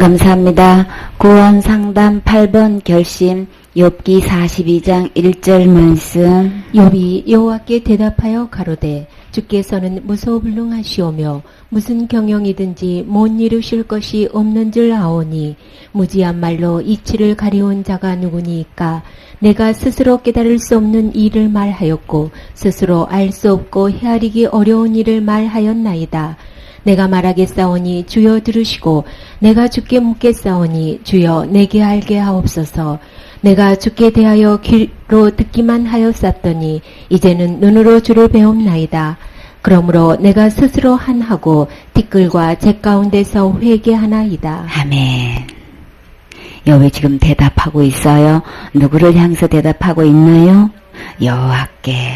감사합니다. 구원상담 8번 결심 욥기 42장 1절 말씀. 욥이 여호와께 대답하여 가로되 주께서는 무소불능하시오며 무슨 경영이든지 못 이루실 것이 없는 줄 아오니 무지한 말로 이치를 가리운 자가 누구니까. 내가 스스로 깨달을 수 없는 일을 말하였고 스스로 알 수 없고 헤아리기 어려운 일을 말하였나이다. 내가 말하겠사오니 주여 들으시고 내가 주께 묻겠사오니 주여 내게 알게 하옵소서. 내가 주께 대하여 귀로 듣기만 하였었더니 이제는 눈으로 주를 배움나이다. 그러므로 내가 스스로 한하고 티끌과 재 가운데서 회개하나이다. 아멘. 욥이 지금 대답하고 있어요. 누구를 향해서 대답하고 있나요? 여호와께.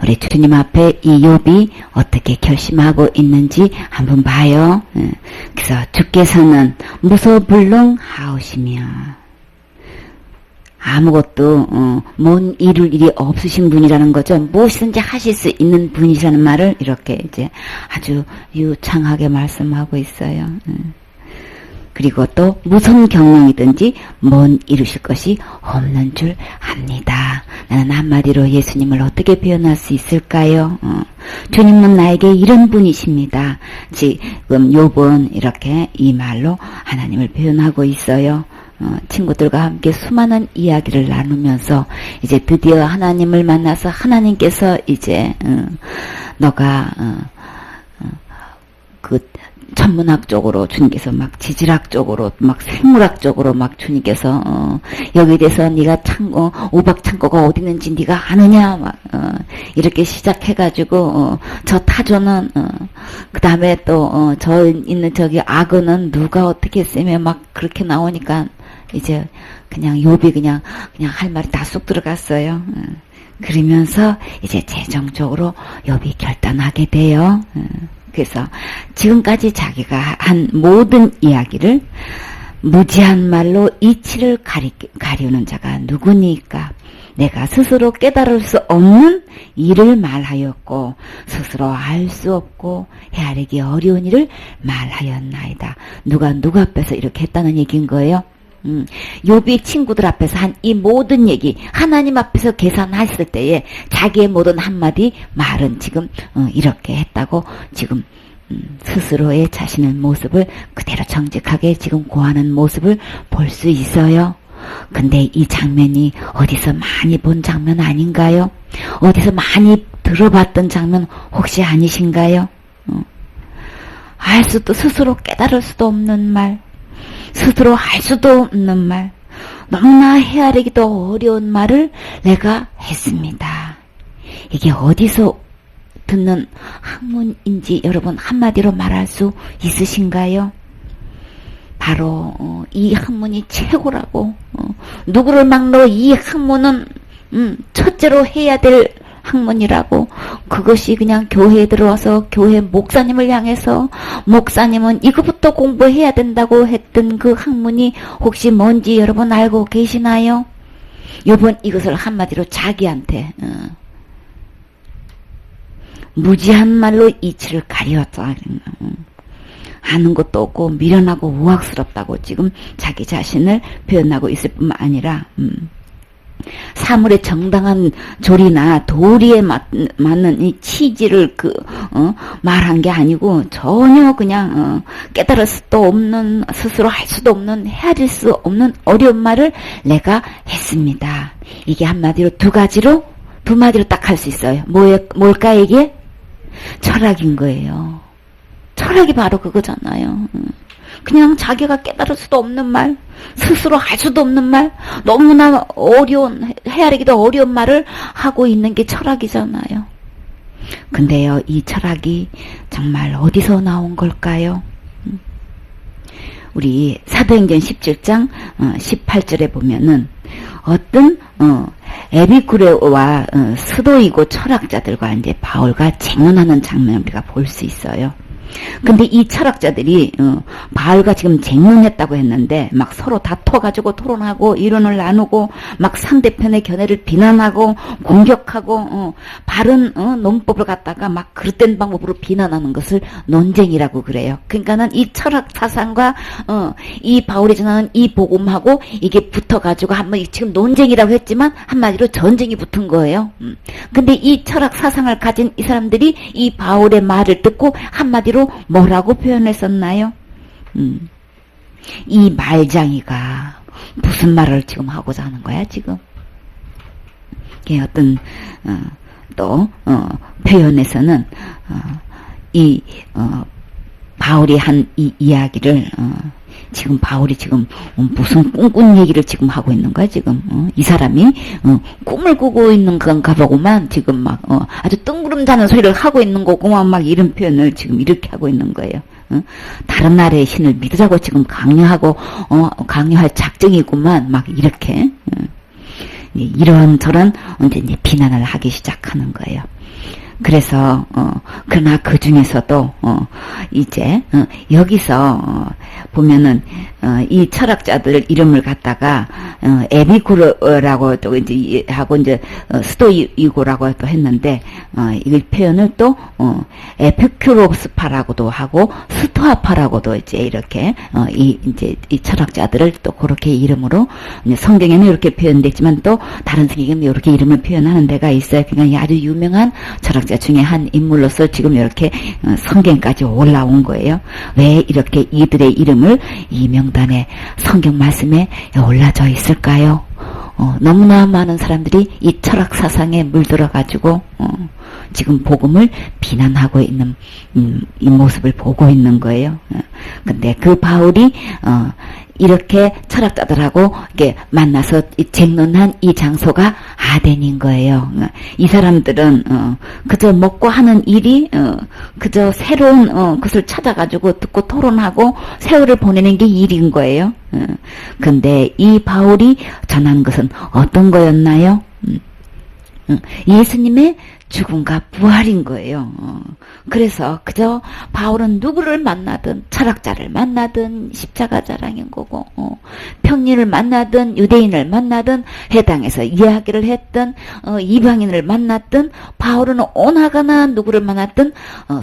우리 주님 앞에 이 욥이 어떻게 결심하고 있는지 한번 봐요. 그래서 주께서는 무소불능하오시며 아무것도 못 이룰 일이 없으신 분이라는 거죠. 무엇이든지 하실 수 있는 분이라는 말을 이렇게 이제 아주 유창하게 말씀하고 있어요. 그리고 또 무슨 경영이든지 못 이루실 것이 없는 줄 압니다. 나는 한마디로 예수님을 어떻게 표현할 수 있을까요? 주님은 나에게 이런 분이십니다. 지금 욥은 이렇게 이 말로 하나님을 표현하고 있어요. 친구들과 함께 수많은 이야기를 나누면서 이제 드디어 하나님을 만나서 하나님께서 이제 너가 그 천문학 쪽으로 주님께서 막 지질학 쪽으로 막 생물학 쪽으로 막 주님께서 여기에 대해서 네가 우박 창고가 어디 있는지 네가 아느냐 막 이렇게 시작해가지고 저 타조는 그 다음에 또 저 있는 저기 악어는 누가 어떻게 쓰며 막 그렇게 나오니까 이제 그냥 욥이 그냥 할 말이 다 쑥 들어갔어요. 그러면서 이제 최종적으로 욥이 결단하게 돼요. 그래서 지금까지 자기가 한 모든 이야기를 무지한 말로 이치를 가리우는 자가 누구니까. 내가 스스로 깨달을 수 없는 일을 말하였고 스스로 알 수 없고 헤아리기 어려운 일을 말하였나이다. 누가 누구 앞에서 이렇게 했다는 얘기인 거예요. 욥이 친구들 앞에서 한 이 모든 얘기 하나님 앞에서 계산했을 때에 자기의 모든 한마디 말은 지금 이렇게 했다고 지금 스스로의 자신의 모습을 그대로 정직하게 지금 고하는 모습을 볼 수 있어요. 근데 이 장면이 어디서 많이 본 장면 아닌가요? 어디서 많이 들어봤던 장면 혹시 아니신가요? 알 수도 스스로 깨달을 수도 없는 말, 스스로 할 수도 없는 말, 너무나 헤아리기도 어려운 말을 내가 했습니다. 이게 어디서 듣는 학문인지 여러분 한마디로 말할 수 있으신가요? 바로 이 학문이 최고라고, 누구를 막로 이 학문은 첫째로 해야 될 학문이라고, 그것이 그냥 교회에 들어와서 교회 목사님을 향해서 목사님은 이거부터 공부해야 된다고 했던 그 학문이 혹시 뭔지 여러분 알고 계시나요? 요번 이것을 한마디로 자기한테 무지한 말로 이치를 가리웠다. 아는 것도 없고 미련하고 우악스럽다고 지금 자기 자신을 표현하고 있을 뿐만 아니라 사물의 정당한 조리나 도리에 맞는 이 치질을 말한 게 아니고 전혀 그냥 깨달을 수도 없는, 스스로 할 수도 없는, 헤아릴 수 없는 어려운 말을 내가 했습니다. 이게 한마디로 두 마디로 딱 할 수 있어요. 뭘까 이게? 철학인 거예요. 철학이 바로 그거잖아요. 그냥 자기가 깨달을 수도 없는 말, 스스로 할 수도 없는 말, 너무나 어려운, 헤아리기도 어려운 말을 하고 있는 게 철학이잖아요. 근데요, 이 철학이 정말 어디서 나온 걸까요? 우리 사도행전 17장 18절에 보면은 어떤 에비쿠레와 스도이고 철학자들과 이제 바울과 쟁론하는 장면을 우리가 볼 수 있어요. 근데 이 철학자들이 바울과 지금 쟁론했다고 했는데 막 서로 다퉈가지고 토론하고 이론을 나누고 막 상대편의 견해를 비난하고 공격하고 바른 논법을 갖다가 막 그릇된 방법으로 비난하는 것을 논쟁이라고 그래요. 그러니까는 이 철학 사상과 이 바울이 전하는 이 복음하고 이게 붙어가지고 한번 지금 논쟁이라고 했지만 한마디로 전쟁이 붙은 거예요. 근데 이 철학 사상을 가진 이 사람들이 이 바울의 말을 듣고 한마디로 뭐라고 표현했었나요? 이 말장이가 무슨 말을 지금 하고자 하는 거야 지금? 이게 어떤 또 표현에서는 바울이 한 이 이야기를 지금 바울이 지금 무슨 꿈꾼 얘기를 지금 하고 있는 거야 지금? 이 사람이 꿈을 꾸고 있는 건가 보고만 지금 막 아주 뜬구름 자는 소리를 하고 있는 거고만 막 이런 표현을 지금 이렇게 하고 있는 거예요. 다른 나라의 신을 믿으라고 지금 강요할 작정이구만 막 이렇게 이런저런 이제 비난을 하기 시작하는 거예요. 그래서 그러나 그 중에서도 이제 여기서 보면은 이 철학자들 이름을 갖다가 에피쿠르라고 또 이제 하고 이제 스토이고라고 또 했는데 이 표현을 또 에피큐로스파라고도 하고 스토아파라고도 이제 이렇게 이 철학자들을 또 그렇게 이름으로 성경에는 이렇게 표현됐지만 또 다른 성경에는 이렇게 이름을 표현하는 데가 있어요. 그러니까 아주 유명한 철학자 중에 한 인물로서 지금 이렇게 성경까지 올라온 거예요. 왜 이렇게 이들의 이름을 이 명단에 성경 말씀에 올라져 있을까요? 너무나 많은 사람들이 이 철학 사상에 물들어가지고 지금 복음을 비난하고 있는 이 모습을 보고 있는 거예요. 근데 그 바울이 이렇게 철학자들하고 이렇게 만나서 쟁론한 이 장소가 아덴인 거예요. 이 사람들은 그저 먹고 하는 일이 그저 새로운 것을 찾아가지고 듣고 토론하고 세월을 보내는 게 일인 거예요. 근데 이 바울이 전한 것은 어떤 거였나요? 예수님의 죽음과 부활인 거예요. 그래서 그저 바울은 누구를 만나든 철학자를 만나든 십자가 자랑인 거고 평민을 만나든 유대인을 만나든 해당에서 이야기를 했든 이방인을 만났든 바울은 오나가나 누구를 만났든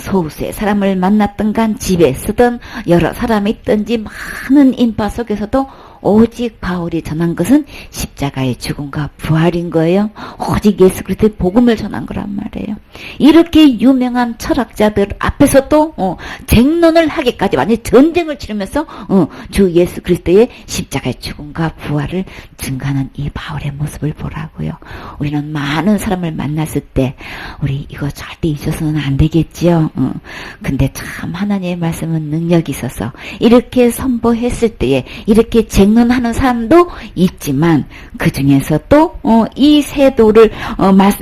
소수의 사람을 만났든 간 집에 쓰든 여러 사람이 있든지 많은 인파 속에서도 오직 바울이 전한 것은 십자가의 죽음과 부활인 거예요. 오직 예수 그리스도의 복음을 전한 거란 말이에요. 이렇게 유명한 철학자들 앞에서도 쟁론을 하기까지 완전히 전쟁을 치르면서 주 예수 그리스도의 십자가의 죽음과 부활을 증거하는 이 바울의 모습을 보라고요. 우리는 많은 사람을 만났을 때 우리 이거 절대 잊어서는 안 되겠지요. 근데 참 하나님의 말씀은 능력이 있어서 이렇게 선포했을 때에 이렇게 쟁론하는 사람도 있지만 그 중에서 또 이 세도를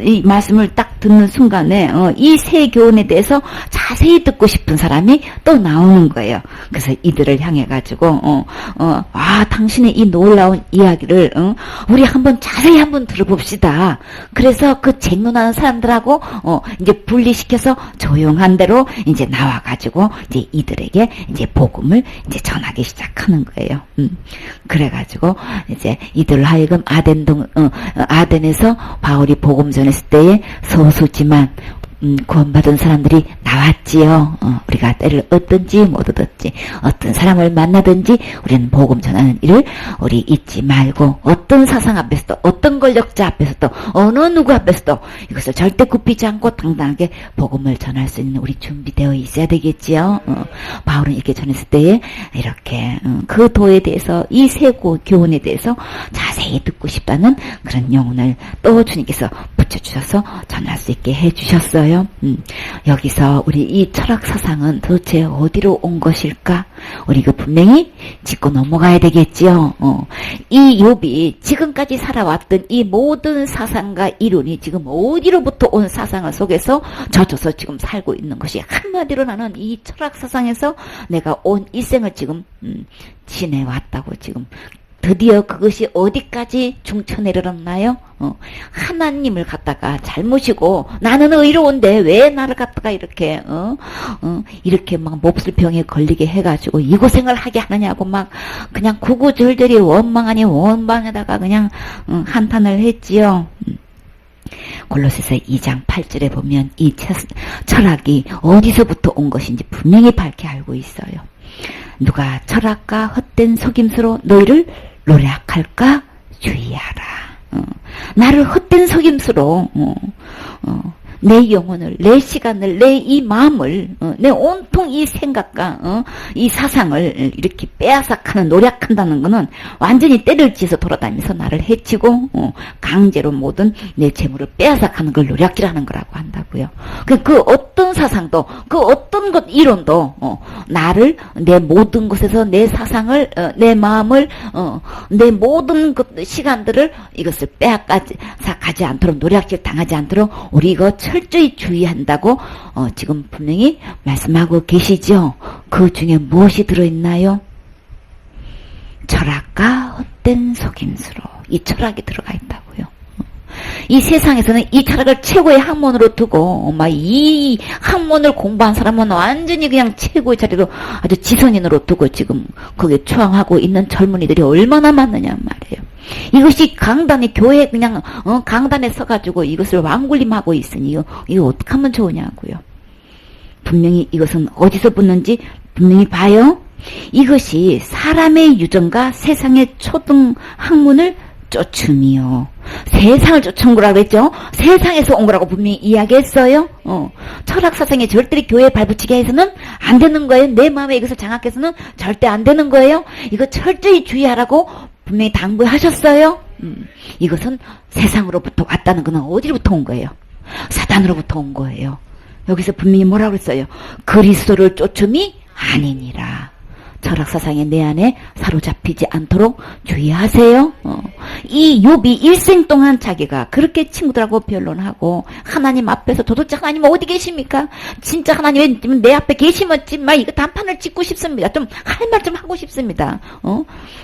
이 말씀을 딱 듣는 순간에 이 세 교훈에 대해서 자세히 듣고 싶은 사람이 또 나오는 거예요. 그래서 이들을 향해 가지고 당신의 이 놀라운 이야기를 우리 한번 자세히 한번 들어봅시다. 그래서 그 쟁론하는 사람들하고 이제 분리시켜서 조용한 대로 이제 나와 가지고 이제 이들에게 이제 복음을 이제 전하기 시작하는 거예요. 그래가지고 이제 이들 하여금 아덴에서 바울이 복음 전했을 때에 소수지만 구원받은 사람들이 나왔지요. 우리가 때를 얻든지 못 얻었지 어떤 사람을 만나든지 우리는 복음 전하는 일을 우리 잊지 말고 어떤 사상 앞에서도 어떤 권력자 앞에서도 어느 누구 앞에서도 이것을 절대 굽히지 않고 당당하게 복음을 전할 수 있는 우리 준비되어 있어야 되겠지요. 바울은 이렇게 전했을 때에 이렇게 그 도에 대해서 이 세 교훈에 대해서 자세히 듣고 싶다는 그런 영혼을 또 주님께서 붙여주셔서 전할 수 있게 해주셨어요. 여기서 우리 이 철학 사상은 도대체 어디로 온 것일까? 우리 이거 분명히 짚고 넘어가야 되겠지요. 이 욥이 지금까지 살아왔던 이 모든 사상과 이론이 지금 어디로부터 온 사상을 속에서 젖어서 지금 살고 있는 것이 한마디로 나는 이 철학 사상에서 내가 온 일생을 지금 지내왔다고 지금 드디어 그것이 어디까지 중천에 이르렀나요? 하나님을 갖다가 잘 모시고 나는 의로운데 왜 나를 갖다가 이렇게 이렇게 막 몹쓸 병에 걸리게 해가지고 이 고생을 하게 하느냐고 막 그냥 구구절절히 원망 아니 원망에다가 그냥 한탄을 했지요. 골로새서 2장 8절에 보면 이 철학이 어디서부터 온 것인지 분명히 밝게 알고 있어요. 누가 철학과 헛된 속임수로 너희를 노략할까 주의하라. 나를 헛된 속임수로 내 영혼을, 내 시간을, 내 이 마음을, 내 온통 이 생각과 이 사상을 이렇게 빼앗아가는 노력한다는 것은 완전히 때를 지어서 돌아다니면서 나를 해치고 강제로 모든 내 재물을 빼앗아가는 걸 노력질하는 거라고 한다고요. 그 어떤 사상도, 그 어떤 것 이론도 나를 내 모든 곳에서 내 사상을, 내 마음을, 내 모든 시간들을 이것을 빼앗가지 않도록 노력질 당하지 않도록 우리 이거 철저히 주의한다고 지금 분명히 말씀하고 계시죠. 그 중에 무엇이 들어있나요? 철학과 헛된 속임수로 이 철학이 들어가 있다고요. 이 세상에서는 이 철학을 최고의 학문으로 두고 막 이 학문을 공부한 사람은 완전히 그냥 최고의 자리로 아주 지선인으로 두고 지금 거기에 추앙하고 있는 젊은이들이 얼마나 많느냐 말이에요. 이것이 강단에 교회 그냥 강단에 서가지고 이것을 왕굴림하고 있으니 이거 어떻게 하면 좋으냐고요. 분명히 이것은 어디서 붙는지 분명히 봐요. 이것이 사람의 유전과 세상의 초등 학문을 쫓음이요. 세상을 쫓은 거라고 했죠. 세상에서 온 거라고 분명히 이야기했어요. 철학사상에 절대 교회에 발붙이게 해서는 안 되는 거예요. 내 마음에 이것을 장악해서는 절대 안 되는 거예요. 이거 철저히 주의하라고 분명히 당부하셨어요. 이것은 세상으로부터 왔다는 것은 어디로부터 온 거예요? 사단으로부터 온 거예요. 여기서 분명히 뭐라고 했어요? 그리스도를 쫓음이 아니니라. 철학사상이 내 안에 사로잡히지 않도록 주의하세요. 이 욥이 일생 동안 자기가 그렇게 친구들하고 변론하고 하나님 앞에서 도대체 하나님 어디 계십니까? 진짜 하나님 내 앞에 계시면지 막 이거 단판을 짓고 싶습니다. 좀 할 말 좀 하고 싶습니다.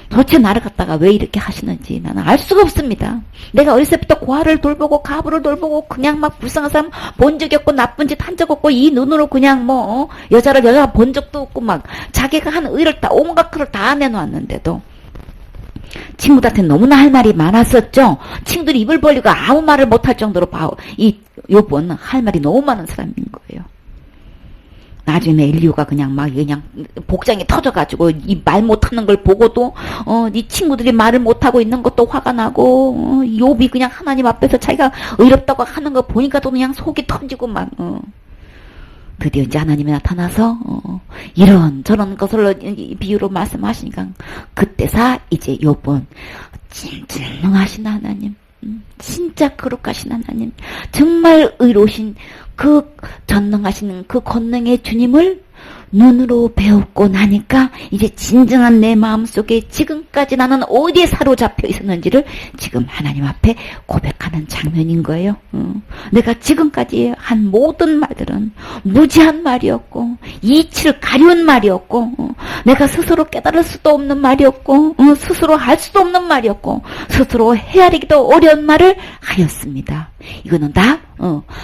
도대체 나를 갖다가 왜 이렇게 하시는지 나는 알 수가 없습니다. 내가 어렸을 때부터 고아를 돌보고 가부를 돌보고 그냥 막 불쌍한 사람 본 적이 없고 나쁜 짓 한 적 없고 이 눈으로 그냥 뭐 여자를 여자 본 적도 없고 막 자기가 한 의를 다 온갖 글을 다 내놓았는데도 친구들한테 너무나 할 말이 많았었죠. 친구들이 입을 벌리고 아무 말을 못할 정도로 이 욥은 할 말이 너무 많은 사람인 거예요. 나중에 엘리후가 그냥 복장이 터져가지고 이 말 못하는 걸 보고도 이 친구들이 말을 못하고 있는 것도 화가 나고 욥이 그냥 하나님 앞에서 자기가 의롭다고 하는 거 보니까도 그냥 속이 터지고 막 드디어 이제 하나님이 나타나서 이런 저런 것을 비유로 말씀하시니까 그때사 이제 욥은 진정하신 하나님, 진짜 거룩하신 하나님, 정말 의로우신 그 전능하시는 그 권능의 주님을 눈으로 배웠고 나니까 이제 진정한 내 마음속에 지금까지 나는 어디에 사로잡혀 있었는지를 지금 하나님 앞에 고백하는 장면인 거예요. 내가 지금까지 한 모든 말들은 무지한 말이었고 이치를 가려운 말이었고 내가 스스로 깨달을 수도 없는 말이었고 스스로 할 수도 없는 말이었고 스스로 헤아리기도 어려운 말을 하였습니다. 이거는 다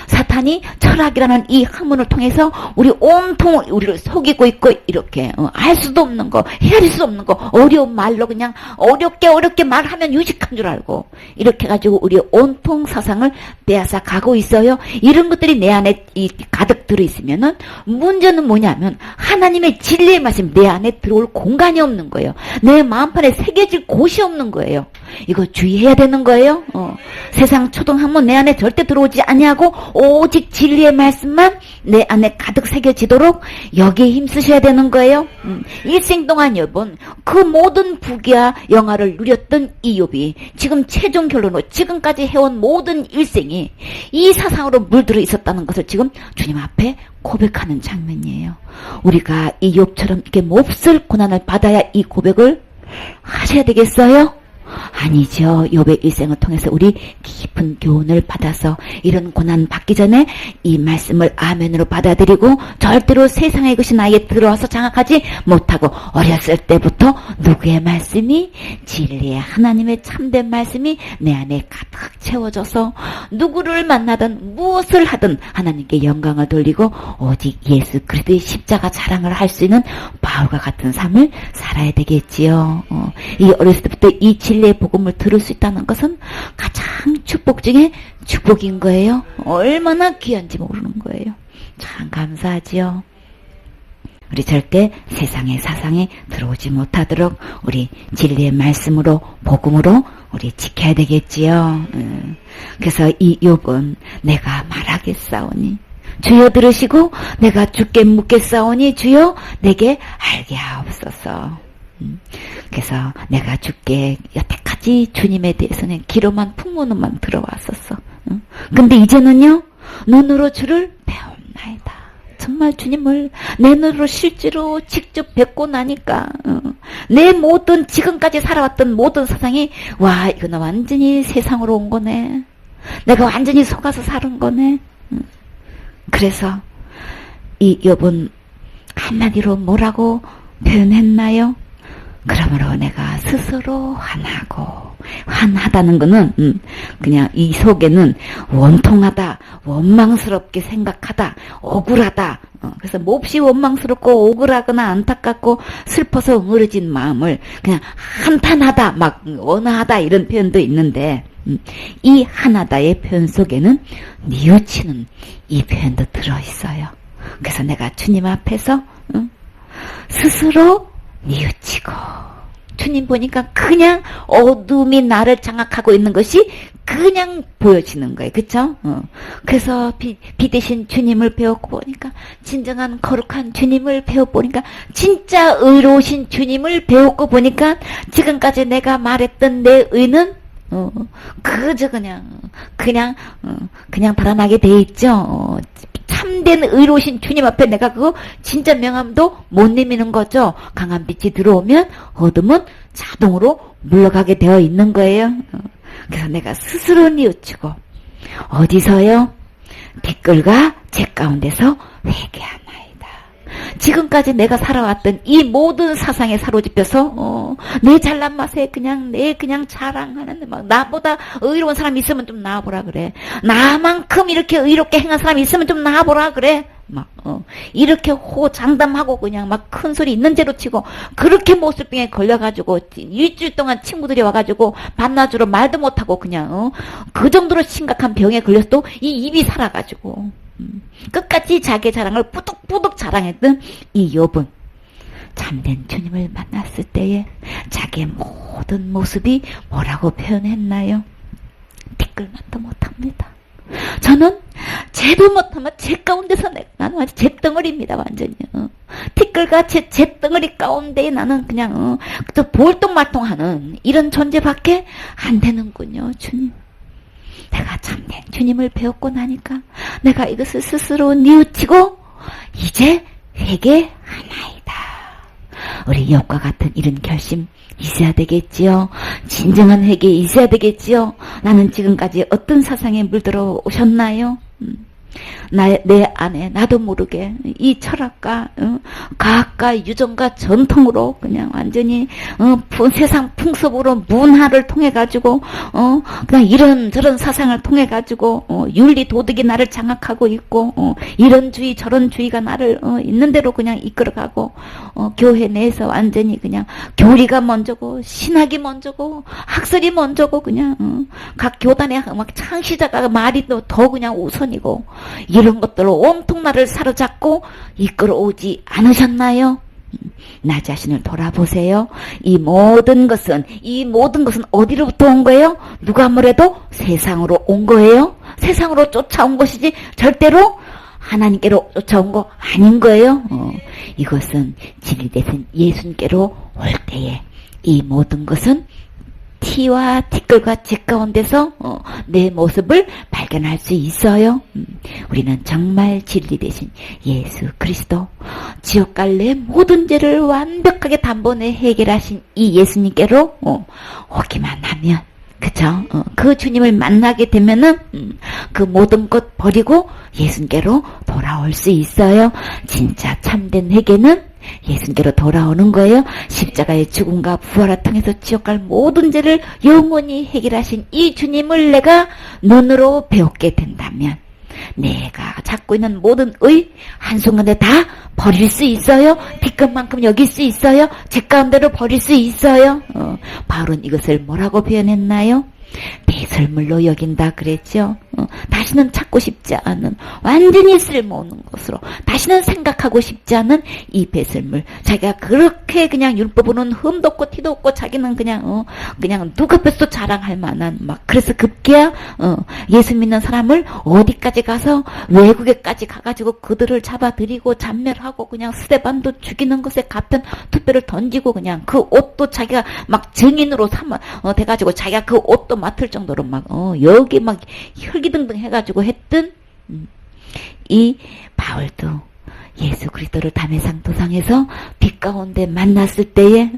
사탄이 철학이라는 이 학문을 통해서 우리 온통 우리를 속이고 있고 이렇게 할 수도 없는 거, 헤아릴 수 없는 거, 어려운 말로 그냥 어렵게 말하면 유식한 줄 알고 이렇게 가지고 우리 온통 사상을 빼앗아 가고 있어요. 이런 것들이 내 안에 가득 들어있으면은 문제는 뭐냐면 하나님의 진리의 말씀 내 안에 들어올 공간이 없는 거예요. 내 마음판에 새겨질 곳이 없는 거예요. 이거 주의해야 되는 거예요. 세상 초등학문 내 안에 절대 들어오지 아니하고 오직 진리의 말씀만 내 안에 가득 새겨지도록 여기에 힘쓰셔야 되는 거예요. 일생 동안 욥은 그 모든 부귀와 영화를 누렸던 이 욥이 지금 최종 결론으로 지금까지 해온 모든 일생이 이 사상으로 물들어 있었다는 것을 지금 주님 앞에 고백하는 장면이에요. 우리가 이 욥처럼 이렇게 몹쓸 고난을 받아야 이 고백을 하셔야 되겠어요? 아니죠. 욥의 일생을 통해서 우리 깊은 교훈을 받아서 이런 고난 받기 전에 이 말씀을 아멘으로 받아들이고 절대로 세상의 것이 나에게 들어와서 장악하지 못하고 어렸을 때부터 누구의 말씀이 진리의 하나님의 참된 말씀이 내 안에 가득 채워져서 누구를 만나든 무엇을 하든 하나님께 영광을 돌리고 오직 예수 그리스도의 십자가 자랑을 할 수 있는 바울과 같은 삶을 살아야 되겠지요. 이 어렸을 때부터 이 진리의 복음을 들을 수 있다는 것은 가장 축복 중에 축복인 거예요. 얼마나 귀한지 모르는 거예요. 참 감사하지요. 우리 절대 세상의 사상에 들어오지 못하도록 우리 진리의 말씀으로 복음으로 우리 지켜야 되겠지요. 그래서 이 욥은 내가 말하겠사오니 주여 들으시고 내가 주께 묻겠사오니 주여 내게 알게 하옵소서. 그래서 내가 주께 여태까지 주님에 대해서는 귀로만 풍문으로만 들어왔었어. 근데 이제는요 눈으로 주를 배움나이다. 정말 주님을 내 눈으로 실제로 직접 뵙고 나니까 내 모든 지금까지 살아왔던 모든 사상이 와 이거는 완전히 세상으로 온 거네. 내가 완전히 속아서 사는 거네. 그래서 이 욥은 한마디로 뭐라고 표현했나요? 그러므로 내가 스스로 환하다는 거는 그냥 이 속에는 원통하다, 원망스럽게 생각하다, 억울하다. 그래서 몹시 원망스럽고 억울하거나 안타깝고 슬퍼서 응어려진 마음을 그냥 한탄하다, 막 원하다 이런 표현도 있는데 이 하나다의 표현 속에는 뉘우치는 이 표현도 들어있어요. 그래서 내가 주님 앞에서 스스로 뉘우치고 주님 보니까 그냥 어둠이 나를 장악하고 있는 것이 그냥 보여지는 거예요. 그쵸? 그래서 비 대신 주님을 배웠고 보니까 진정한 거룩한 주님을 배워보니까 진짜 의로우신 주님을 배웠고 보니까 지금까지 내가 말했던 내 의는 그저 그냥 달아나게 돼 있죠. 참된 의로우신 주님 앞에 내가 그거 진짜 명함도 못 내미는 거죠. 강한 빛이 들어오면 어둠은 자동으로 물러가게 되어 있는 거예요. 그래서 내가 스스로 뉘우치고 어디서요? 댓글과 제 가운데서 회개하나이다. 지금까지 내가 살아왔던 이 모든 사상에 사로잡혀서 내 잘난 맛에 내 자랑하는데 막 나보다 의로운 사람이 있으면 좀 나와보라 그래. 나만큼 이렇게 의롭게 행한 사람이 있으면 좀 나와보라 그래. 막 이렇게 호장담하고 그냥 막 큰 소리 있는 죄로 치고 그렇게 모슬병에 걸려가지고 일주일 동안 친구들이 와가지고 반나주로 말도 못하고 그냥 그 정도로 심각한 병에 걸려서도 이 입이 살아가지고 끝까지 자기의 자랑을 뿌득뿌득 자랑했던 이 욥은 참된 주님을 만났을 때에 자기의 모든 모습이 뭐라고 표현했나요? 티끌만도 못합니다. 저는 죄도 못하면 제 가운데서 나는 완전 잿덩어리입니다. 완전히 티끌과 제 잿덩어리 가운데에 나는 그냥 또 볼똥말똥하는 이런 존재밖에 안 되는군요. 주님, 내가 참된 주님을 배웠고 나니까 내가 이것을 스스로 뉘우치고 이제 회개하나이다. 우리 욥과 같은 이런 결심 있어야 되겠지요. 진정한 회개 있어야 되겠지요. 나는 지금까지 어떤 사상에 물들어 오셨나요? 내 안에 나도 모르게 이 철학과 과학과 유전과 전통으로 그냥 완전히 세상 풍습으로 문화를 통해 가지고 그냥 이런저런 사상을 통해 가지고 윤리 도덕이 나를 장악하고 있고 이런 주의 저런 주의가 나를 있는 대로 그냥 이끌어가고 교회 내에서 완전히 그냥 교리가 먼저고 신학이 먼저고 학설이 먼저고 그냥 각 교단의 막 창시자가 말이 더 그냥 우선이고 이런 것들로 온통 나를 사로잡고 이끌어오지 않으셨나요? 나 자신을 돌아보세요. 이 모든 것은 어디로부터 온 거예요? 누가 뭐래도 세상으로 온 거예요. 세상으로 쫓아온 것이지 절대로 하나님께로 쫓아온 거 아닌 거예요. 이것은 진리 대신 예수님께로 올 때에 이 모든 것은 티와 티끌과 제 가운데서 내 모습을 발견할 수 있어요. 우리는 정말 진리 대신 예수 그리스도, 지옥 갈 내 모든 죄를 완벽하게 단번에 해결하신 이 예수님께로 오기만 하면, 그쵸? 그 주님을 만나게 되면은 그 모든 것 버리고 예수님께로 돌아올 수 있어요. 진짜 참된 회개는 예수님께로 돌아오는 거예요. 십자가의 죽음과 부활을 통해서 지옥 갈 모든 죄를 영원히 해결하신 이 주님을 내가 눈으로 배우게 된다면 내가 잡고 있는 모든 의 한순간에 다 버릴 수 있어요. 빛것만큼 여길 수 있어요. 제 가운데로 버릴 수 있어요. 바울은 이것을 뭐라고 표현했나요? 배설물로 여긴다 그랬죠. 다시는 찾고 싶지 않은, 완전히 쓸모없는 것으로, 다시는 생각하고 싶지 않은 이 배설물. 자기가 그렇게 그냥 율법으로는 흠도 없고 티도 없고 자기는 그냥 누가 뵀도 자랑할 만한, 그래서 급기야 예수 믿는 사람을 어디까지 가서 외국에까지 가가지고 그들을 잡아들이고 잔멸하고 그냥 스데반도 죽이는 것에 같은 투표를 던지고, 그냥 그 옷도 자기가 막 증인으로 돼가지고 자기가 그 옷도 맡을 정도로 여기 혈기등등 해가지고 했던 이 바울도 예수 그리스도를 담에상 도상에서 빛 가운데 만났을 때에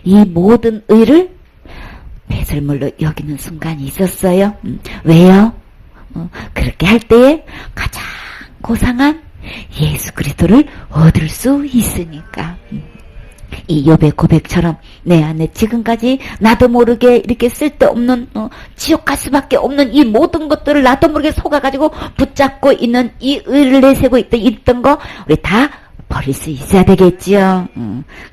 이 모든 의를 배설물로 여기는 순간이 있었어요. 왜요? 그렇게 할 때에 가장 고상한 예수 그리스도를 얻을 수 있으니까. 이 욥의 고백처럼 내 안에 지금까지 나도 모르게 이렇게 쓸데없는 지옥 갈 수밖에 없는 이 모든 것들을 나도 모르게 속아가지고 붙잡고 있는 이 의를 내세우고 있던 거 우리 다 버릴 수 있어야 되겠지요.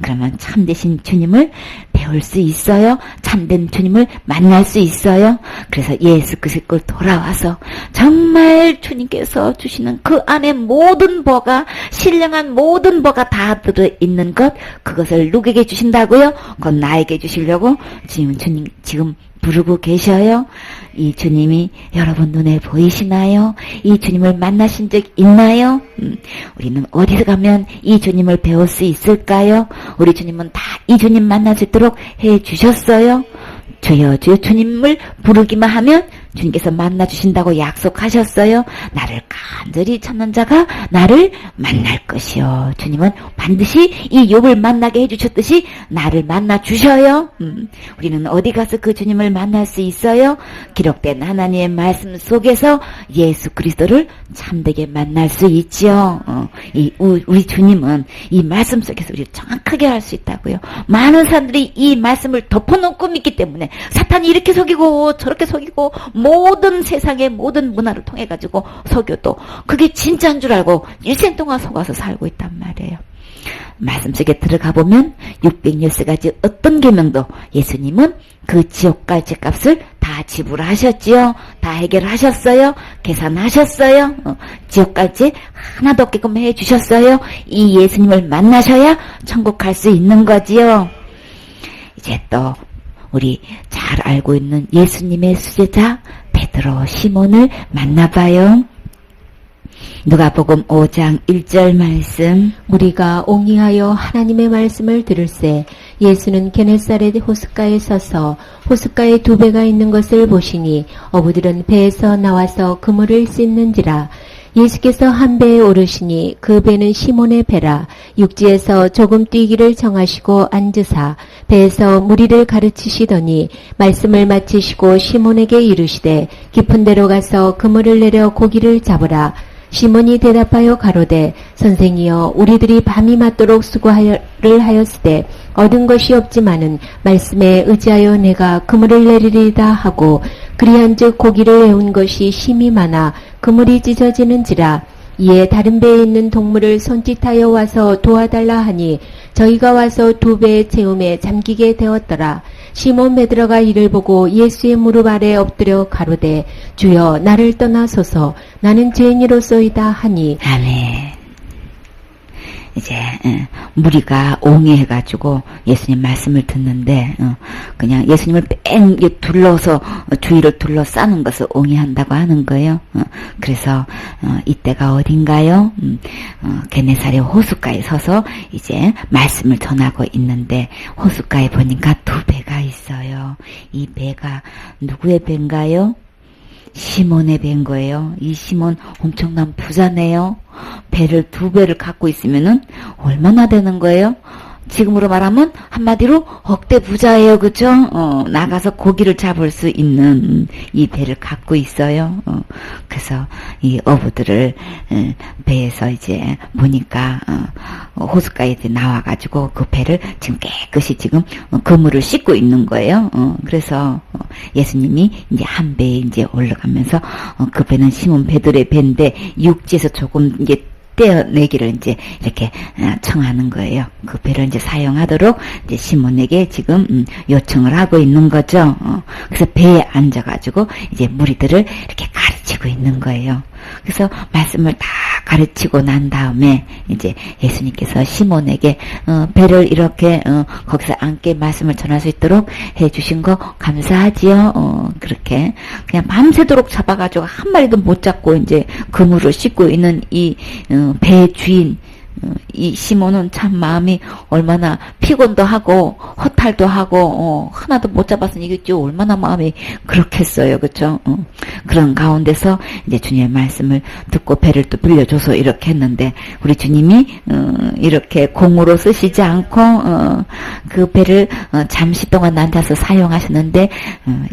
그러면 참되신 주님을 배울 수 있어요. 참된 주님을 만날 수 있어요. 그래서 예수 그리스도로 돌아와서 정말 주님께서 주시는 그 안에 모든 보가, 신령한 모든 보가 다 들어있는 것, 그것을 누구에게 주신다고요? 그건 나에게 주시려고 지금 부르고 계셔요. 이 주님이 여러분 눈에 보이시나요? 이 주님을 만나신 적 있나요? 우리는 어디서 가면 이 주님을 배울 수 있을까요? 우리 주님은 다 이 주님 만날 수 있도록 해주셨어요. 주여 주여 주님을 부르기만 하면 주님께서 만나 주신다고 약속하셨어요. 나를 간절히 찾는 자가 나를 만날 것이요. 주님은 반드시 이 욥을 만나게 해주셨듯이 나를 만나 주셔요. 우리는 어디 가서 그 주님을 만날 수 있어요? 기록된 하나님의 말씀 속에서 예수 그리스도를 참되게 만날 수 있지요. 우리 주님은 이 말씀 속에서 우리를 정확하게 할 수 있다고요. 많은 사람들이 이 말씀을 덮어놓고 믿기 때문에 사탄이 이렇게 속이고 저렇게 속이고 모든 세상의 모든 문화를 통해 가지고 속여도 그게 진짜인 줄 알고 일생 동안 속아서 살고 있단 말이에요. 말씀 속에 들어가 보면 613가지 어떤 계명도 예수님은 그 지옥갈 죄값을 다 지불하셨지요. 다 해결하셨어요. 계산하셨어요. 지옥갈 죄 하나도 없게끔 해주셨어요. 이 예수님을 만나셔야 천국 갈 수 있는 거지요. 이제 또 우리 잘 알고 있는 예수님의 수제자 베드로 시몬을 만나봐요. 누가복음 5장 1절 말씀. 우리가 옹이하여 하나님의 말씀을 들을새 예수는 게네사렛 호숫가에 서서 호숫가에 두 배가 있는 것을 보시니 어부들은 배에서 나와서 그물을 씻는지라. 예수께서 한 배에 오르시니 그 배는 시몬의 배라. 육지에서 조금 뛰기를 정하시고 앉으사 배에서 무리를 가르치시더니 말씀을 마치시고 시몬에게 이르시되 깊은 데로 가서 그물을 내려 고기를 잡으라. 시몬이 대답하여 가로되 선생이여 우리들이 밤이 맞도록 수고를 하였으되 얻은 것이 없지만은 말씀에 의지하여 내가 그물을 내리리다 하고 그리한즉 고기를 내온 것이 심히 많아 그물이 찢어지는지라. 이에 다른 배에 있는 동물을 손짓하여 와서 도와달라 하니 저희가 와서 두 배의 채움에 잠기게 되었더라. 시몬 베드로가 이를 보고 예수의 무릎 아래 엎드려 가로되 주여 나를 떠나소서 나는 죄인이로소이다 하니. 아멘. 이제 무리가 옹해가지고 예수님 말씀을 듣는데 그냥 예수님을 뺑 둘러서 주위를 둘러싸는 것을 옹해한다고 하는 거예요. 그래서 이때가 어딘가요? 게네사렛 호숫가에 서서 이제 말씀을 전하고 있는데 호숫가에 보니까 두 배가 있어요. 이 배가 누구의 배인가요? 시몬의 배인 거예요. 이 시몬 엄청난 부자네요. 배를 2배를 갖고 있으면은 얼마나 되는 거예요? 지금으로 말하면 한마디로 억대 부자예요. 그죠? 나가서 고기를 잡을 수 있는 이 배를 갖고 있어요. 그래서 이 어부들을 배에서 이제 보니까 호숫가에 나와가지고 그 배를 지금 깨끗이 지금 그물을 씻고 있는 거예요. 그래서 예수님이 이제 한 배에 이제 올라가면서 그 배는 시몬 베드로의 배인데 육지에서 조금 이제 떼어내기를 이제 이렇게 청하는 거예요. 그 배를 이제 사용하도록 이제 시몬에게 지금 요청을 하고 있는 거죠. 그래서 배에 앉아가지고 이제 무리들을 이렇게 가르치고 있는 거예요. 그래서 말씀을 다 가르치고 난 다음에 이제 예수님께서 시몬에게 배를 이렇게 거기서 앉게 말씀을 전할 수 있도록 해주신 거 감사하지요. 그렇게 그냥 밤새도록 잡아가지고 한 마리도 못 잡고 이제 그물을 씻고 있는 이 배의 주인 이 시몬은 참 마음이 얼마나 피곤도 하고 허탈도 하고 하나도 못 잡았으니 이게 얼마나 마음이 그렇겠어요. 그렇죠? 그런 가운데서 이제 주님의 말씀을 듣고 배를 또 빌려줘서 이렇게 했는데 우리 주님이 이렇게 공으로 쓰시지 않고 그 배를 잠시 동안 앉아서 사용하셨는데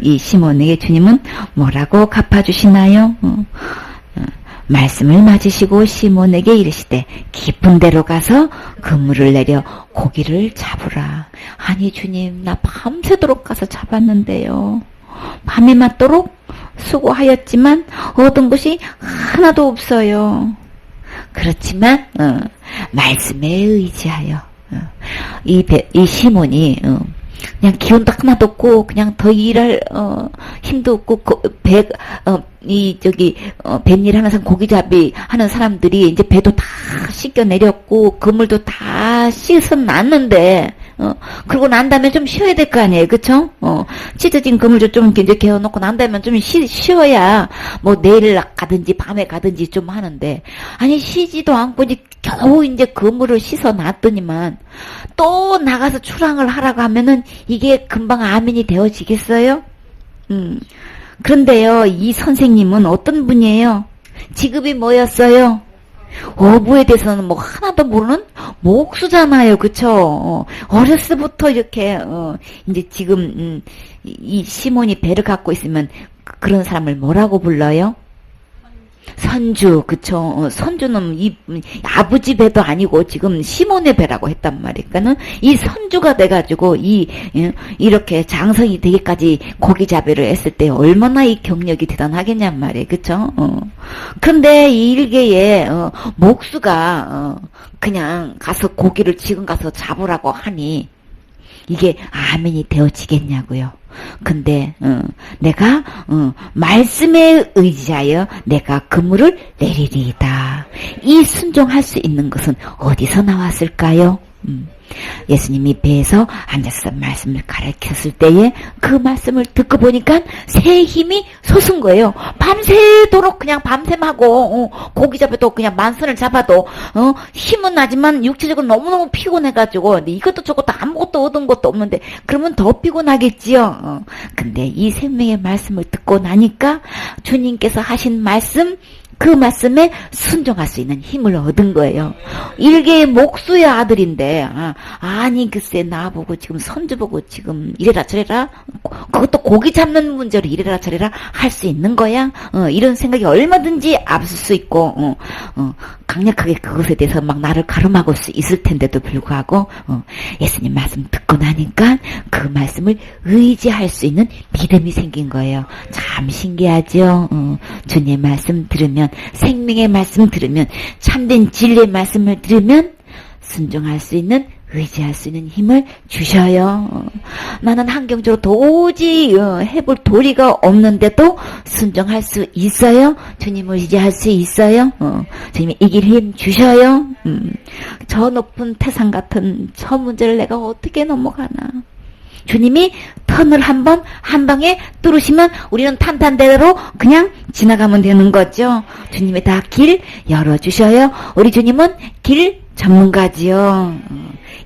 이 시몬에게 주님은 뭐라고 갚아주시나요? 말씀을 맞으시고 시몬에게 이르시되 깊은 데로 가서 그물을 내려 고기를 잡으라. 아니 주님 나 밤새도록 가서 잡았는데요. 밤이 맞도록 수고하였지만 얻은 것이 하나도 없어요. 그렇지만 말씀에 의지하여 이 시몬이 그냥 기운도 하나도 없고 그냥 더 일할 힘도 없고 뱃일 하는 사람 고기잡이 하는 사람들이 이제 배도 다 씻겨 내렸고 그물도 다 씻어놨는데 그러고 난 다음에 좀 쉬어야 될 거 아니에요. 그쵸? 찢어진 그물도 좀 이제 개어놓고 난 다음에 좀 쉬어야 뭐 내일 가든지 밤에 가든지 좀 하는데 아니 쉬지도 않고 이제 겨우 이제 그물을 씻어놨더니만 또 나가서 출항을 하라고 하면은 이게 금방 아멘이 되어지겠어요? 그런데요, 이 선생님은 어떤 분이에요? 직업이 뭐였어요? 어부에 대해서는 뭐 하나도 모르는 목수잖아요. 그쵸? 어렸을 때부터 이렇게 이제 지금 이 시몬이 배를 갖고 있으면 그런 사람을 뭐라고 불러요? 선주. 그쵸? 선주는 이 아버지 배도 아니고 지금 시몬의 배라고 했단 말이니까는 이 선주가 돼가지고 이렇게 장성이 되기까지 고기 잡이를 했을 때 얼마나 이 경력이 대단하겠냔 말이에요. 그쵸? 근데 이 일개에 목수가 그냥 가서 고기를 지금 가서 잡으라고 하니 이게 아멘이 되어지겠냐고요. 근데 내가 말씀에 의지하여 내가 그물을 내리리이다. 이 순종할 수 있는 것은 어디서 나왔을까요? 예수님이 배에서 앉아서 말씀을 가르쳤을 때에 그 말씀을 듣고 보니까 새 힘이 솟은 거예요. 밤새도록 그냥 밤샘하고 고기 잡아도 그냥 만선을 잡아도 힘은 나지만 육체적으로 너무너무 피곤해가지고 이것도 저것도 아무것도 얻은 것도 없는데 그러면 더 피곤하겠지요. 근데 이 생명의 말씀을 듣고 나니까 주님께서 하신 말씀 그 말씀에 순종할 수 있는 힘을 얻은 거예요. 일개의 목수의 아들인데 아니 글쎄 나보고 지금 선주 보고 지금 이래라 저래라 그것도 고기 잡는 문제로 이래라 저래라 할 수 있는 거야? 이런 생각이 얼마든지 앞설 수 있고 강력하게 그것에 대해서 막 나를 가름하고 수 있을 텐데도 불구하고 예수님 말씀 듣고 나니까 그 말씀을 의지할 수 있는 믿음이 생긴 거예요. 참 신기하죠? 주님의 말씀 들으면 생명의 말씀 들으면 참된 진리의 말씀을 들으면 순종할 수 있는 의지할 수 있는 힘을 주셔요. 나는 환경적으로 도저히 해볼 도리가 없는데도 순종할 수 있어요. 주님을 의지할 수 있어요. 주님이 이길 힘 주셔요. 저 높은 태산 같은 저 문제를 내가 어떻게 넘어가나. 주님이 턴을 한 방에 뚫으시면 우리는 탄탄대로 그냥 지나가면 되는 거죠. 주님이 다 길 열어주셔요. 우리 주님은 길 전문가지요.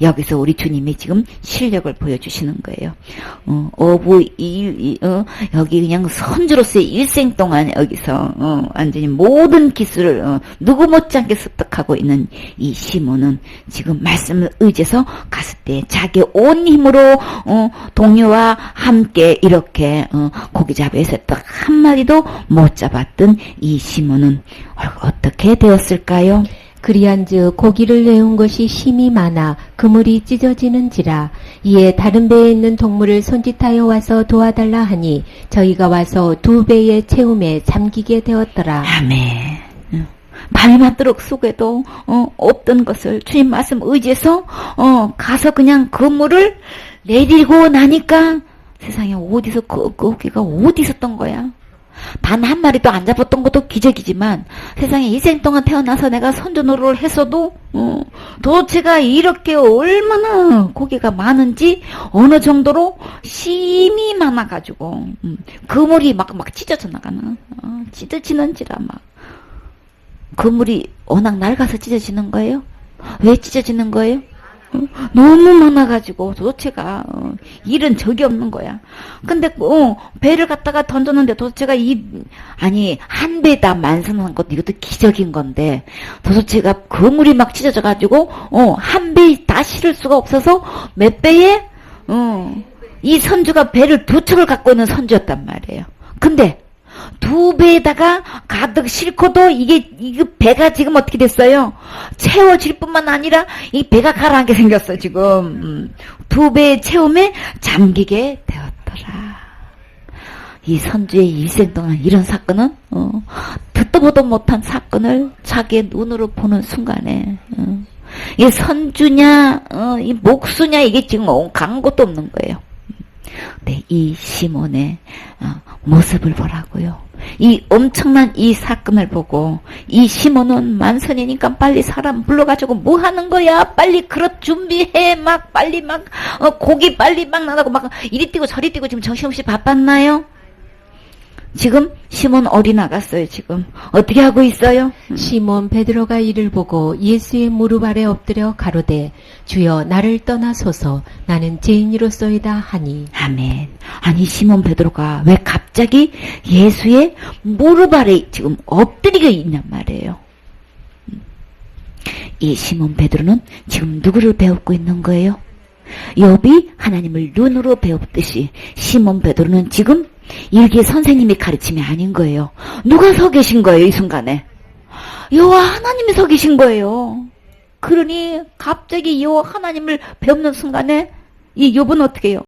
여기서 우리 주님이 지금 실력을 보여주시는 거예요. 여기 그냥 선주로서의 일생 동안 여기서 완전히 모든 기술을 누구 못지않게 습득하고 있는 이 시몬은 지금 말씀을 의지해서 갔을 때 자기 온 힘으로 동료와 함께 이렇게 고기 잡에서 딱 한 마리도 못 잡았던 이 시몬은 어떻게 되었을까요? 그리한즉 고기를 내온 것이 심이 많아 그물이 찢어지는지라. 이에 다른 배에 있는 동물을 손짓하여 와서 도와달라 하니 저희가 와서 2배의 채움에 잠기게 되었더라. 아멘. 발맞도록 속에도 없던 것을 주님 말씀 의지해서 가서 그냥 그물을 내리고 나니까 세상에 어디서 그 고기가 어디 있었던 거야. 단 한 마리도 안 잡았던 것도 기적이지만 세상에 일생 동안 태어나서 내가 선조 노릇을 했어도 도대체가 이렇게 얼마나 고기가 많은지 어느 정도로 심이 많아가지고 그물이 막 찢어져 나가는 찢어지는지라 막 그물이 워낙 낡아서 찢어지는 거예요? 왜 찢어지는 거예요? 너무 많아가지고 도대체가 일은 적이 없는 거야. 근데 배를 갖다가 던졌는데 도대체가 한 배다 만선한 것도 이것도 기적인 건데 도대체가 그물이 막 찢어져가지고 한 배 다 실을 수가 없어서 몇 배에 이 선주가 배를 2척을 갖고 있는 선주였단 말이에요. 근데 2배에다가 가득 싣고도 이게 배가 지금 어떻게 됐어요? 채워질 뿐만 아니라 이 배가 가라앉게 생겼어 지금. 2배의 채움에 잠기게 되었더라. 이 선주의 일생 동안 이런 사건은 듣도 보도 못한 사건을 자기의 눈으로 보는 순간에 이 선주냐 이 목수냐 이게 지금 간 것도 없는 거예요. 네, 이 시몬의 모습을 보라고요. 이 엄청난 이 사건을 보고 이 시몬은 만선이니까 빨리 사람 불러가지고 뭐 하는 거야? 빨리 그릇 준비해. 막 빨리 막 고기 빨리 막 나가고 막 이리 뛰고 저리 뛰고 지금 정신없이 바빴나요? 지금 시몬 어디 나갔어요? 지금 어떻게 하고 있어요? 시몬 베드로가 이를 보고 예수의 무릎 아래 엎드려 가로되 주여 나를 떠나소서 나는 죄인이로소이다 하니. 아멘. 아니 시몬 베드로가 왜 갑자기 예수의 무릎 아래 지금 엎드리게 있냔 말이에요. 이 시몬 베드로는 지금 누구를 배우고 있는 거예요? 욥이 하나님을 눈으로 배웠듯이 시몬 베드로는 지금 일개 선생님이 가르침이 아닌 거예요. 누가 서 계신 거예요? 이 순간에 여호와 하나님이 서 계신 거예요. 그러니 갑자기 여호와 하나님을 배우는 순간에 이 욥은 어떻게 해요?